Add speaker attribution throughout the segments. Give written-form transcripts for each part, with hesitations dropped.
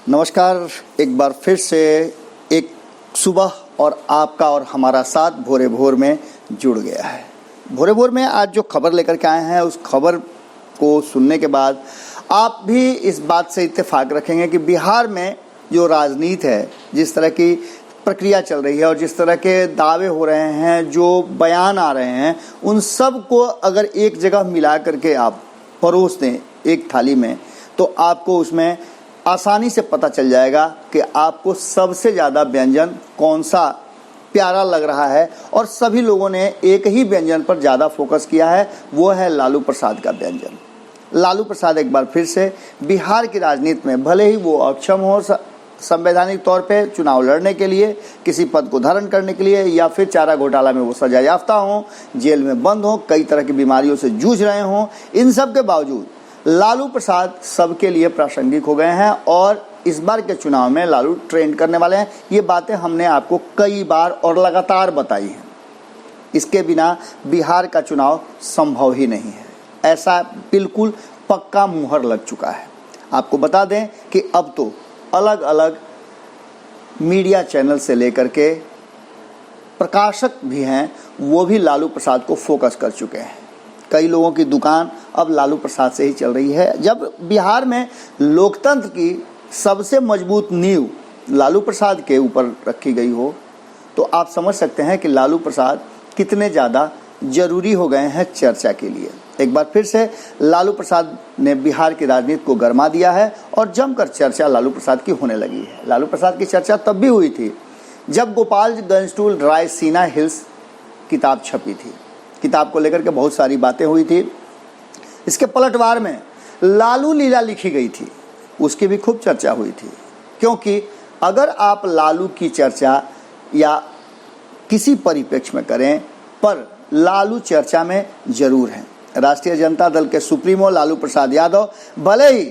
Speaker 1: नमस्कार। एक बार फिर से एक सुबह और आपका और हमारा साथ भोरे भोर में जुड़ गया है। भोरे भोर में आज जो खबर लेकर के आए हैं उस खबर को सुनने के बाद आप भी इस बात से इत्तेफाक रखेंगे कि बिहार में जो राजनीति है, जिस तरह की प्रक्रिया चल रही है और जिस तरह के दावे हो रहे हैं, जो बयान आ रहे हैं, उन सब को अगर एक जगह मिला करके आप परोस दें एक थाली में, तो आपको उसमें आसानी से पता चल जाएगा कि आपको सबसे ज़्यादा व्यंजन कौन सा प्यारा लग रहा है। और सभी लोगों ने एक ही व्यंजन पर ज़्यादा फोकस किया है, वो है लालू प्रसाद का व्यंजन। लालू प्रसाद एक बार फिर से बिहार की राजनीति में, भले ही वो अक्षम हो संवैधानिक तौर पे चुनाव लड़ने के लिए, किसी पद को धारण करने के लिए, या फिर चारा घोटाला में वो सजा याफ्ता हों, जेल में बंद हों, कई तरह की बीमारियों से जूझ रहे हों, इन सब के बावजूद लालू प्रसाद सबके लिए प्रासंगिक हो गए हैं और इस बार के चुनाव में लालू ट्रेंड करने वाले हैं। ये बातें हमने आपको कई बार और लगातार बताई हैं। इसके बिना बिहार का चुनाव संभव ही नहीं है, ऐसा बिल्कुल पक्का मुहर लग चुका है। आपको बता दें कि अब तो अलग अलग मीडिया चैनल से लेकर के प्रकाशक भी हैं, वो भी लालू प्रसाद को फोकस कर चुके हैं। कई लोगों की दुकान अब लालू प्रसाद से ही चल रही है। जब बिहार में लोकतंत्र की सबसे मजबूत नींव लालू प्रसाद के ऊपर रखी गई हो, तो आप समझ सकते हैं कि लालू प्रसाद कितने ज़्यादा जरूरी हो गए हैं चर्चा के लिए। एक बार फिर से लालू प्रसाद ने बिहार की राजनीति को गरमा दिया है और जमकर चर्चा लालू प्रसाद की होने लगी है। लालू प्रसाद की चर्चा तब भी हुई थी जब गोपालगंज टू रायसीना हिल्स किताब छपी थी। किताब को लेकर के बहुत सारी बातें हुई थी। इसके पलटवार में लालू लीला लिखी गई थी, उसकी भी खूब चर्चा हुई थी। क्योंकि अगर आप लालू की चर्चा या किसी परिप्रेक्ष्य में करें, पर लालू चर्चा में जरूर हैं। राष्ट्रीय जनता दल के सुप्रीमो लालू प्रसाद यादव भले ही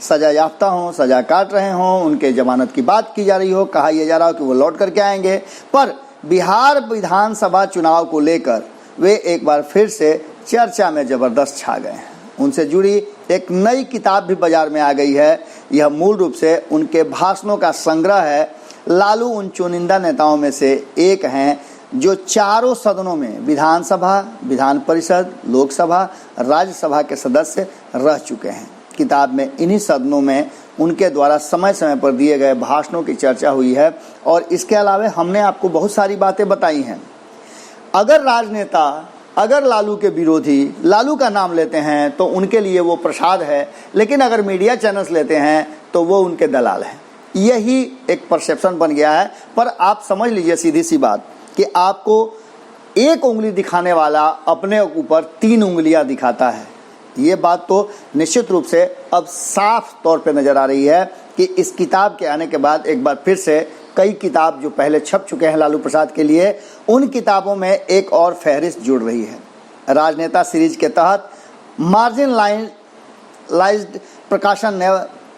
Speaker 1: सजा याफ्ता हों, सजा काट रहे हों, उनके जमानत की बात की जा रही हो, कहा यह जा रहा हो कि वो लौट करके आएंगे, पर बिहार विधानसभा चुनाव को लेकर वे एक बार फिर से चर्चा में ज़बरदस्त छा गए हैं। उनसे जुड़ी एक नई किताब भी बाजार में आ गई है। यह मूल रूप से उनके भाषणों का संग्रह है। लालू उन चुनिंदा नेताओं में से एक हैं जो चारों सदनों में, विधानसभा, विधान परिषद, लोकसभा, राज्यसभा के सदस्य रह चुके हैं। किताब में इन्हीं सदनों में उनके द्वारा समय समय पर दिए गए भाषणों की चर्चा हुई है। और इसके अलावा हमने आपको बहुत सारी बातें बताई हैं। अगर राजनेता, अगर लालू के विरोधी लालू का नाम लेते हैं तो उनके लिए वो प्रसाद है, लेकिन अगर मीडिया चैनल्स लेते हैं तो वो उनके दलाल हैं। यही एक परसेप्शन बन गया है। पर आप समझ लीजिए सीधी सी बात कि आपको एक उंगली दिखाने वाला अपने ऊपर 3 उंगलियां दिखाता है। ये बात तो निश्चित रूप से अब साफ तौर पे नज़र आ रही है कि इस किताब के आने के बाद एक बार फिर से कई किताब जो पहले छप चुके हैं लालू प्रसाद के लिए, उन किताबों में एक और फहरिस्त जुड़ रही है। राजनेता सीरीज के तहत मार्जिनलाइज्ड प्रकाशन ने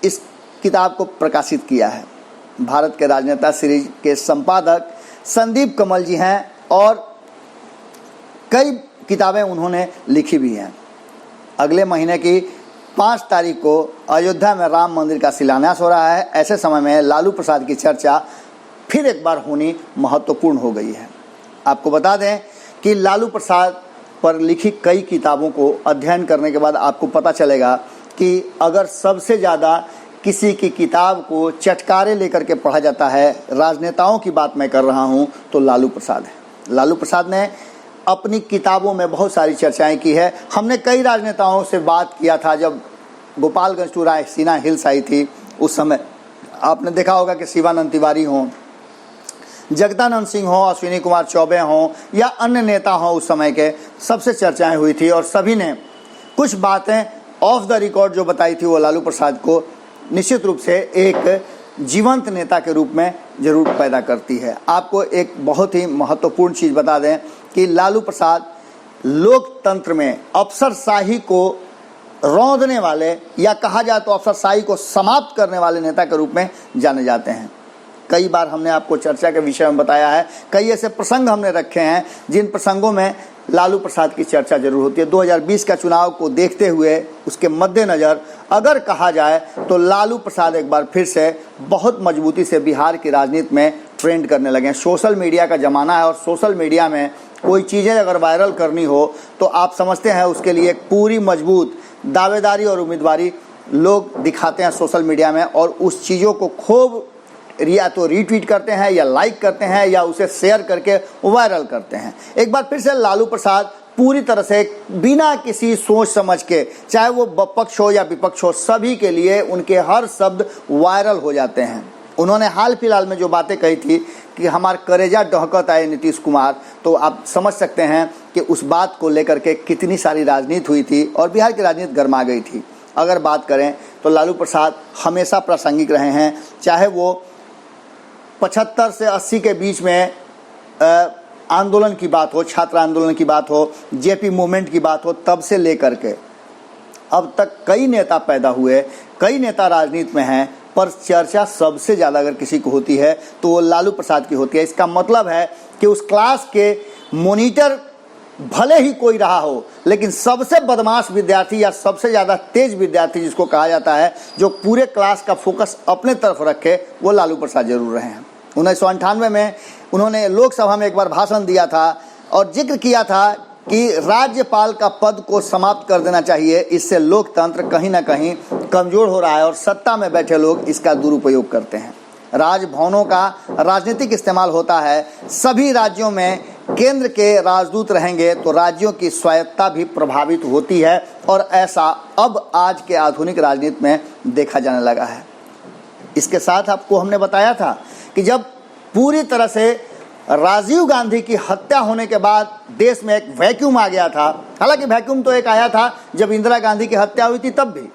Speaker 1: इस किताब को प्रकाशित किया है। भारत के राजनेता सीरीज के संपादक संदीप कमल जी हैं और कई किताबें उन्होंने लिखी भी हैं। अगले महीने की 5 तारीख को अयोध्या में राम मंदिर का शिलान्यास हो रहा है। ऐसे समय में लालू प्रसाद की चर्चा फिर एक बार होनी महत्वपूर्ण हो गई है। आपको बता दें कि लालू प्रसाद पर लिखी कई किताबों को अध्ययन करने के बाद आपको पता चलेगा कि अगर सबसे ज़्यादा किसी की किताब को चटकारे लेकर के पढ़ा जाता है, राजनेताओं की बात मैं कर रहा हूं, तो लालू प्रसाद है। लालू प्रसाद ने अपनी किताबों में बहुत सारी चर्चाएं की है। हमने कई राजनेताओं से बात किया था जब गोपालगंज टू रायसीना हिल्स आई थी। उस समय आपने देखा होगा कि शिवानंद तिवारी हों, जगदानंद सिंह हों, अश्विनी कुमार चौबे हों या अन्य नेता हों, उस समय के सबसे चर्चाएं हुई थी और सभी ने कुछ बातें ऑफ द रिकॉर्ड जो बताई थी वो लालू प्रसाद को निश्चित रूप से एक जीवंत नेता के रूप में जरूर पैदा करती है। आपको एक बहुत ही महत्वपूर्ण चीज़ बता दें कि लालू प्रसाद लोकतंत्र में अफसरशाही को रौंदने वाले, या कहा जाए तो अफसरशाही को समाप्त करने वाले नेता के रूप में जाने जाते हैं। कई बार हमने आपको चर्चा के विषय में बताया है, कई ऐसे प्रसंग हमने रखे हैं जिन प्रसंगों में लालू प्रसाद की चर्चा जरूर होती है। 2020 का चुनाव को देखते हुए उसके मद्देनज़र अगर कहा जाए तो लालू प्रसाद एक बार फिर से बहुत मजबूती से बिहार की राजनीति में ट्रेंड करने लगे हैं। सोशल मीडिया का ज़माना है और सोशल मीडिया में कोई चीज़ें अगर वायरल करनी हो तो आप समझते हैं उसके लिए एक पूरी मजबूत दावेदारी और उम्मीदवारी लोग दिखाते हैं सोशल मीडिया में, और उस चीज़ों को खूब या तो रीट्वीट करते हैं या लाइक करते हैं या उसे शेयर करके वायरल करते हैं। एक बार फिर से लालू प्रसाद पूरी तरह से बिना किसी सोच समझ के, चाहे वो पक्ष हो या विपक्ष हो, सभी के लिए उनके हर शब्द वायरल हो जाते हैं। उन्होंने हाल फिलहाल में जो बातें कही थी कि हमार करेजा डहकत आए नीतीश कुमार, तो आप समझ सकते हैं कि उस बात को लेकर के कितनी सारी राजनीति हुई थी और बिहार की राजनीति गर्मा गई थी। अगर बात करें तो लालू प्रसाद हमेशा प्रासंगिक रहे हैं, चाहे वो 75 से 80 के बीच में आंदोलन की बात हो, छात्र आंदोलन की बात हो, जेपी मूवमेंट की बात हो, तब से लेकर के अब तक कई नेता पैदा हुए, कई नेता राजनीति में हैं, पर चर्चा सबसे ज़्यादा अगर किसी को होती है तो वो लालू प्रसाद की होती है। इसका मतलब है कि उस क्लास के मॉनिटर भले ही कोई रहा हो, लेकिन सबसे बदमाश विद्यार्थी या सबसे ज़्यादा तेज विद्यार्थी जिसको कहा जाता है, जो पूरे क्लास का फोकस अपने तरफ रखे, वो लालू प्रसाद जरूर रहे हैं। 1998 में उन्होंने लोकसभा में एक बार भाषण दिया था और जिक्र किया था कि राज्यपाल का पद को समाप्त कर देना चाहिए, इससे लोकतंत्र कहीं ना कहीं कमज़ोर हो रहा है और सत्ता में बैठे लोग इसका दुरुपयोग करते हैं। राजभवनों का राजनीतिक इस्तेमाल होता है। सभी राज्यों में केंद्र के राजदूत रहेंगे तो राज्यों की स्वायत्तता भी प्रभावित होती है, और ऐसा अब आज के आधुनिक राजनीति में देखा जाने लगा है। इसके साथ आपको हमने बताया था कि जब पूरी तरह से राजीव गांधी की हत्या होने के बाद देश में एक वैक्यूम आ गया था, हालांकि वैक्यूम तो एक आया था जब इंदिरा गांधी की हत्या हुई थी तब भी,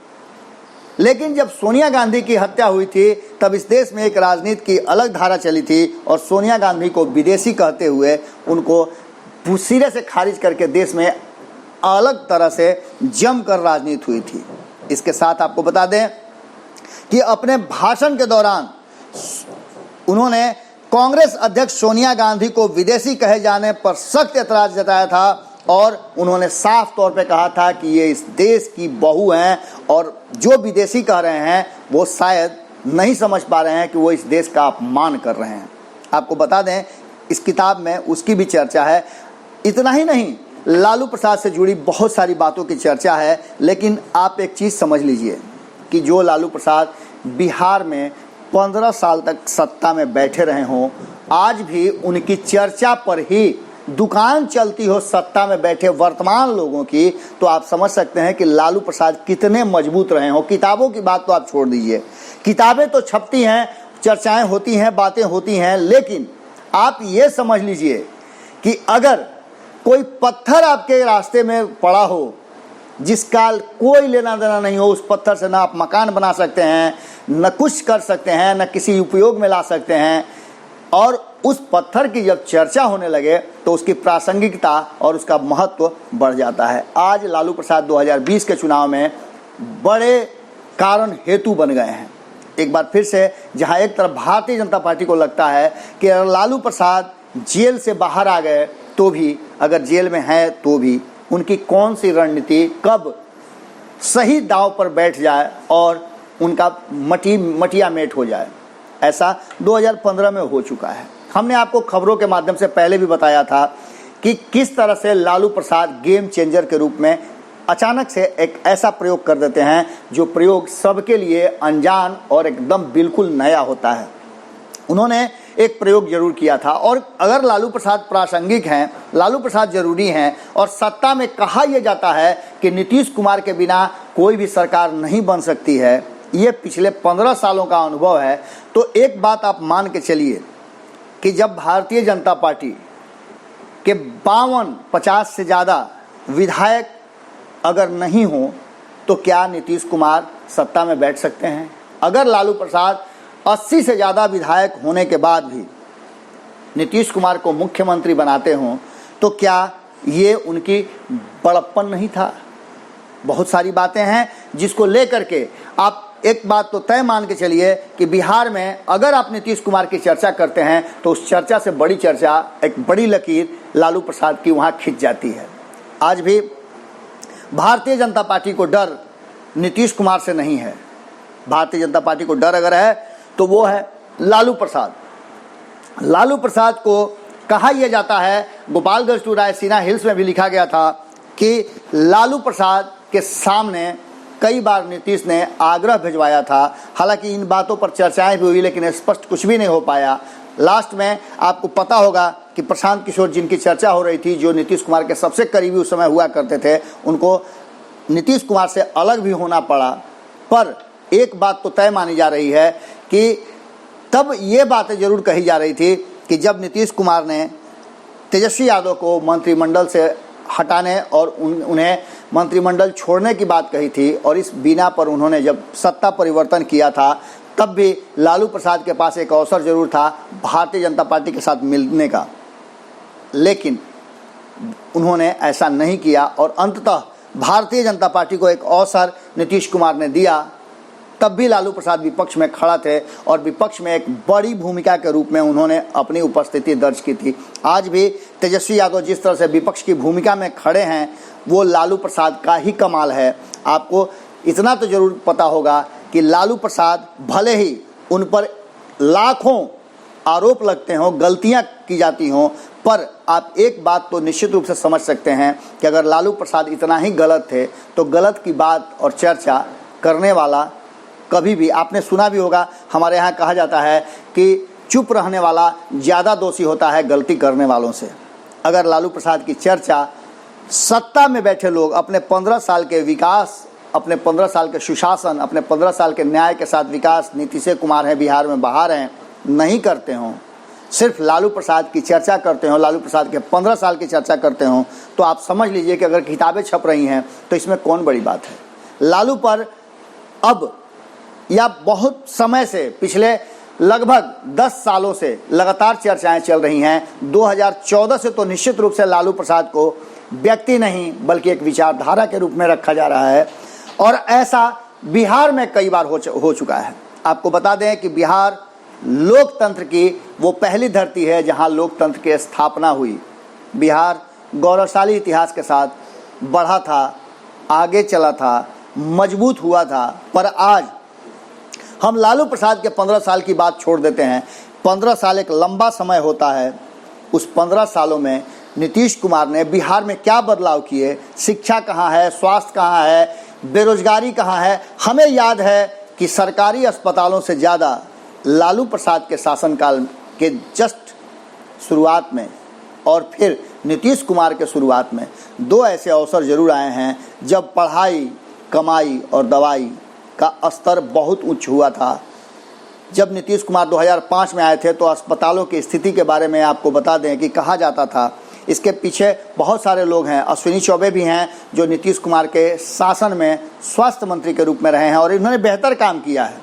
Speaker 1: लेकिन जब सोनिया गांधी की हत्या हुई थी तब इस देश में एक राजनीति की अलग धारा चली थी और सोनिया गांधी को विदेशी कहते हुए उनको सिरे से खारिज करके देश में अलग तरह से जमकर राजनीति हुई थी। इसके साथ आपको बता दें कि अपने भाषण के दौरान उन्होंने कांग्रेस अध्यक्ष सोनिया गांधी को विदेशी कहे जाने पर सख्त ऐतराज जताया था और उन्होंने साफ तौर पे कहा था कि ये इस देश की बहू हैं और जो विदेशी कह रहे हैं वो शायद नहीं समझ पा रहे हैं कि वो इस देश का अपमान कर रहे हैं। आपको बता दें इस किताब में उसकी भी चर्चा है। इतना ही नहीं, लालू प्रसाद से जुड़ी बहुत सारी बातों की चर्चा है, लेकिन आप एक चीज़ समझ लीजिए कि जो लालू प्रसाद बिहार में 15 साल तक सत्ता में बैठे रहे हों, आज भी उनकी चर्चा पर ही दुकान चलती हो सत्ता में बैठे वर्तमान लोगों की, तो आप समझ सकते हैं कि लालू प्रसाद कितने मजबूत रहे हों। किताबों की बात तो आप छोड़ दीजिए, किताबें तो छपती हैं, चर्चाएं होती हैं, बातें होती हैं, लेकिन आप ये समझ लीजिए कि अगर कोई पत्थर आपके रास्ते में पड़ा हो जिसका कोई लेना देना नहीं हो, उस पत्थर से ना आप मकान बना सकते हैं, न कुछ कर सकते हैं, न किसी उपयोग में ला सकते हैं, और उस पत्थर की जब चर्चा होने लगे तो उसकी प्रासंगिकता और उसका महत्व बढ़ जाता है। आज लालू प्रसाद 2020 के चुनाव में बड़े कारण हेतु बन गए हैं। एक बार फिर से जहां एक तरफ भारतीय जनता पार्टी को लगता है कि अगर लालू प्रसाद जेल से बाहर आ गए तो भी, अगर जेल में हैं तो भी, उनकी कौन सी रणनीति कब सही दांव पर बैठ जाए और उनका मटिया मेट हो जाए, ऐसा 2015 में हो चुका है। हमने आपको खबरों के माध्यम से पहले भी बताया था कि किस तरह से लालू प्रसाद गेम चेंजर के रूप में अचानक से एक ऐसा प्रयोग कर देते हैं जो प्रयोग सबके लिए अनजान और एकदम बिल्कुल नया होता है। उन्होंने एक प्रयोग जरूर किया था, और अगर लालू प्रसाद प्रासंगिक हैं, लालू प्रसाद जरूरी हैं, और सत्ता में कहा यह जाता है कि नीतीश कुमार के बिना कोई भी सरकार नहीं बन सकती है, ये पिछले 15 सालों का अनुभव है, तो एक बात आप मान के चलिए कि जब भारतीय जनता पार्टी के 52-50 से ज़्यादा विधायक अगर नहीं हो तो क्या नीतीश कुमार सत्ता में बैठ सकते हैं? अगर लालू प्रसाद 80 से ज़्यादा विधायक होने के बाद भी नीतीश कुमार को मुख्यमंत्री बनाते हों तो क्या ये उनकी बड़प्पन नहीं था? बहुत सारी बातें हैं जिसको लेकर के आप एक बात तो तय मान के चलिए कि बिहार में अगर आप नीतीश कुमार की चर्चा करते हैं तो उस चर्चा से बड़ी चर्चा, एक बड़ी लकीर लालू प्रसाद की वहाँ खिंच जाती है। आज भी भारतीय जनता पार्टी को डर नीतीश कुमार से नहीं है। भारतीय जनता पार्टी को डर अगर है तो वो है लालू प्रसाद। लालू प्रसाद को कहा यह जाता है, गोपालगंज टू रायसीना हिल्स में भी लिखा गया था कि लालू प्रसाद के सामने कई बार नीतीश ने आग्रह भिजवाया था। हालांकि इन बातों पर चर्चाएं भी हुई लेकिन स्पष्ट कुछ भी नहीं हो पाया। लास्ट में आपको पता होगा कि प्रशांत किशोर जिनकी चर्चा हो रही थी, जो नीतीश कुमार के सबसे करीबी उस समय हुआ करते थे, उनको नीतीश कुमार से अलग भी होना पड़ा। पर एक बात तो तय मानी जा रही है कि तब ये बातें जरूर कही जा रही थी कि जब नीतीश कुमार ने तेजस्वी यादव को मंत्रिमंडल से हटाने और उन्हें मंत्रिमंडल छोड़ने की बात कही थी और इस बिना पर उन्होंने जब सत्ता परिवर्तन किया था, तब भी लालू प्रसाद के पास एक अवसर जरूर था भारतीय जनता पार्टी के साथ मिलने का, लेकिन उन्होंने ऐसा नहीं किया और अंततः भारतीय जनता पार्टी को एक अवसर नीतीश कुमार ने दिया। तब भी लालू प्रसाद विपक्ष में खड़ा थे और विपक्ष में एक बड़ी भूमिका के रूप में उन्होंने अपनी उपस्थिति दर्ज की थी। आज भी तेजस्वी यादव जिस तरह से विपक्ष की भूमिका में खड़े हैं, वो लालू प्रसाद का ही कमाल है। आपको इतना तो जरूर पता होगा कि लालू प्रसाद भले ही उन पर लाखों आरोप लगते हों, गलतियां की जाती हों, पर आप एक बात तो निश्चित रूप से समझ सकते हैं कि अगर लालू प्रसाद इतना ही गलत थे तो गलत की बात और चर्चा करने वाला कभी भी, आपने सुना भी होगा, हमारे यहाँ कहा जाता है कि चुप रहने वाला ज़्यादा दोषी होता है गलती करने वालों से। अगर लालू प्रसाद की चर्चा सत्ता में बैठे लोग अपने 15 साल के विकास, अपने 15 साल के सुशासन, अपने 15 साल के न्याय के साथ विकास, नीतीश कुमार हैं बिहार में बाहर हैं, नहीं करते हों, सिर्फ लालू प्रसाद की चर्चा करते हों, लालू प्रसाद के 15 साल की चर्चा करते हों, तो आप समझ लीजिए कि अगर किताबें छप रही हैं तो इसमें कौन बड़ी बात है। लालू पर अब या बहुत समय से, पिछले लगभग 10 सालों से लगातार चर्चाएं चल रही हैं। 2014 से तो निश्चित रूप से लालू प्रसाद को व्यक्ति नहीं बल्कि एक विचारधारा के रूप में रखा जा रहा है और ऐसा बिहार में कई बार हो चुका है। आपको बता दें कि बिहार लोकतंत्र की वो पहली धरती है जहां लोकतंत्र की स्थापना हुई। बिहार गौरवशाली इतिहास के साथ बढ़ा था, आगे चला था, मजबूत हुआ था। पर आज हम लालू प्रसाद के 15 साल की बात छोड़ देते हैं। 15 साल एक लंबा समय होता है। उस 15 सालों में नीतीश कुमार ने बिहार में क्या बदलाव किए, शिक्षा कहाँ है, स्वास्थ्य कहाँ है, बेरोजगारी कहाँ है। हमें याद है कि सरकारी अस्पतालों से ज़्यादा लालू प्रसाद के शासनकाल के जस्ट शुरुआत में और फिर नीतीश कुमार के शुरुआत में 2 ऐसे अवसर जरूर आए हैं जब पढ़ाई, कमाई और दवाई का स्तर बहुत उच्च हुआ था। जब नीतीश कुमार 2005 में आए थे तो अस्पतालों की स्थिति के बारे में आपको बता दें कि कहा जाता था, इसके पीछे बहुत सारे लोग हैं। अश्विनी चौबे भी हैं जो नीतीश कुमार के शासन में स्वास्थ्य मंत्री के रूप में रहे हैं और इन्होंने बेहतर काम किया है,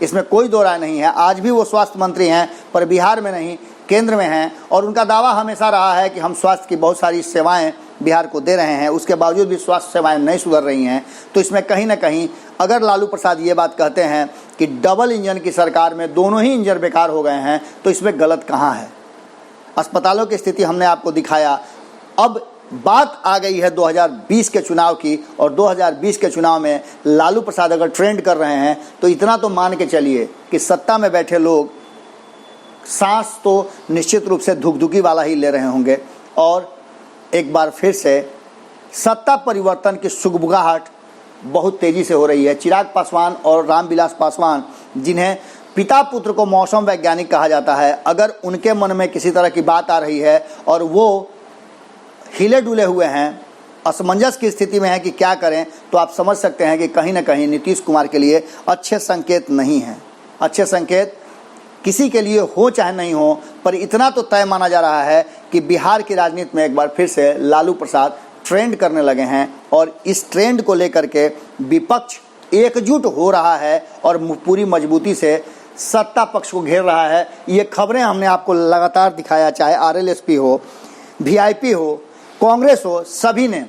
Speaker 1: इसमें कोई दो राय नहीं है। आज भी वो स्वास्थ्य मंत्री हैं पर बिहार में नहीं, केंद्र में हैं और उनका दावा हमेशा रहा है कि हम स्वास्थ्य की बहुत सारी सेवाएं बिहार को दे रहे हैं। उसके बावजूद भी स्वास्थ्य सेवाएं नहीं सुधर रही हैं। तो इसमें कहीं ना कहीं अगर लालू प्रसाद ये बात कहते हैं कि डबल इंजन की सरकार में दोनों ही इंजन बेकार हो गए हैं, तो इसमें गलत कहाँ है। अस्पतालों की स्थिति हमने आपको दिखाया। अब बात आ गई है 2020 के चुनाव की और 2020 के चुनाव में लालू प्रसाद अगर ट्रेंड कर रहे हैं तो इतना तो मान के चलिए कि सत्ता में बैठे लोग सांस तो निश्चित रूप से धुकधुकी वाला ही ले रहे होंगे और एक बार फिर से सत्ता परिवर्तन की सुगबुगाहट बहुत तेजी से हो रही है। चिराग पासवान और रामविलास पासवान, जिन्हें पिता पुत्र को मौसम वैज्ञानिक कहा जाता है, अगर उनके मन में किसी तरह की बात आ रही है और वो हिले डुले हुए हैं, असमंजस की स्थिति में है कि क्या करें, तो आप समझ सकते हैं कि कहीं ना कहीं नीतीश कुमार के लिए अच्छे संकेत नहीं हैं। अच्छे संकेत किसी के लिए हो चाहे नहीं हो, पर इतना तो तय माना जा रहा है कि बिहार की राजनीति में एक बार फिर से लालू प्रसाद ट्रेंड करने लगे हैं और इस ट्रेंड को लेकर के विपक्ष एकजुट हो रहा है और पूरी मजबूती से सत्ता पक्ष को घेर रहा है। ये खबरें हमने आपको लगातार दिखाया, चाहे आरएलएसपी हो, वीआईपी हो, कांग्रेस हो, सभी ने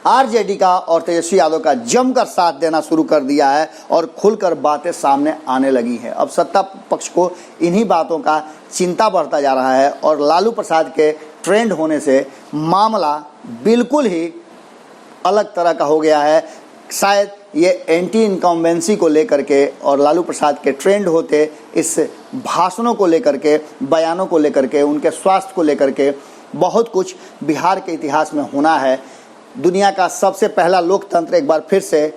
Speaker 1: आरजेडी का और तेजस्वी यादव का जमकर साथ देना शुरू कर दिया है और खुलकर बातें सामने आने लगी हैं। अब सत्ता पक्ष को इन्हीं बातों का चिंता बढ़ता जा रहा है और लालू प्रसाद के ट्रेंड होने से मामला बिल्कुल ही अलग तरह का हो गया है। शायद ये एंटी इनकम्बेंसी को लेकर के और लालू प्रसाद के ट्रेंड होते, इस भाषणों को लेकर के, बयानों को लेकर के, उनके स्वास्थ्य को लेकर के बहुत कुछ बिहार के इतिहास में होना है। दुनिया का सबसे पहला लोकतंत्र एक बार फिर से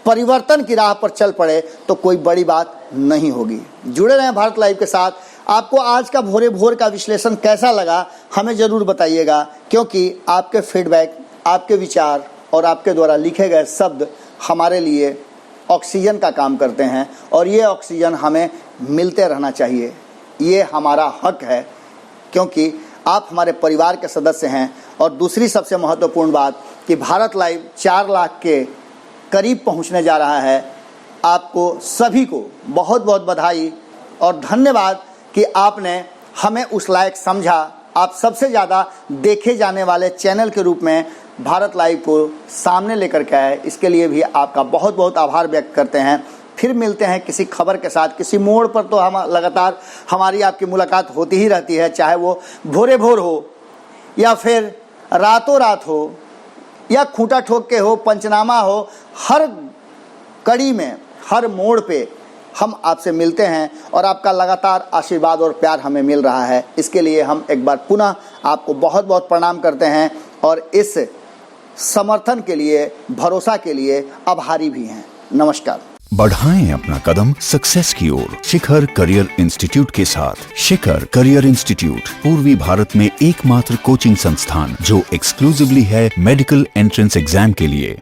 Speaker 1: परिवर्तन की राह पर चल पड़े तो कोई बड़ी बात नहीं होगी। जुड़े रहें भारत लाइव के साथ। आपको आज का भोरे भोर का विश्लेषण कैसा लगा हमें ज़रूर बताइएगा, क्योंकि आपके फीडबैक, आपके विचार और आपके द्वारा लिखे गए शब्द हमारे लिए ऑक्सीजन का काम करते हैं और ये ऑक्सीजन हमें मिलते रहना चाहिए। ये हमारा हक है, क्योंकि आप हमारे परिवार के सदस्य हैं। और दूसरी सबसे महत्वपूर्ण बात कि भारत लाइव 4 लाख के करीब पहुंचने जा रहा है। आपको सभी को बहुत बहुत बधाई और धन्यवाद कि आपने हमें उस लायक समझा। आप सबसे ज़्यादा देखे जाने वाले चैनल के रूप में भारत लाइव को सामने लेकर के आए, इसके लिए भी आपका बहुत बहुत आभार व्यक्त करते हैं। फिर मिलते हैं किसी खबर के साथ। किसी मोड़ पर तो हम लगातार हमारी आपकी मुलाकात होती ही रहती है, चाहे वो भोरे भोर हो या फिर रातों रात हो या खूंटा ठोक के हो, पंचनामा हो। हर कड़ी में, हर मोड़ पे हम आपसे मिलते हैं और आपका लगातार आशीर्वाद और प्यार हमें मिल रहा है। इसके लिए हम एक बार पुनः आपको बहुत बहुत प्रणाम करते हैं और इस समर्थन के लिए, भरोसा के लिए आभारी भी हैं। नमस्कार।
Speaker 2: बढ़ाएं अपना कदम सक्सेस की ओर शिखर करियर इंस्टीट्यूट के साथ। शिखर करियर इंस्टीट्यूट पूर्वी भारत में एकमात्र कोचिंग संस्थान जो एक्सक्लूसिवली है मेडिकल एंट्रेंस एग्जाम के लिए।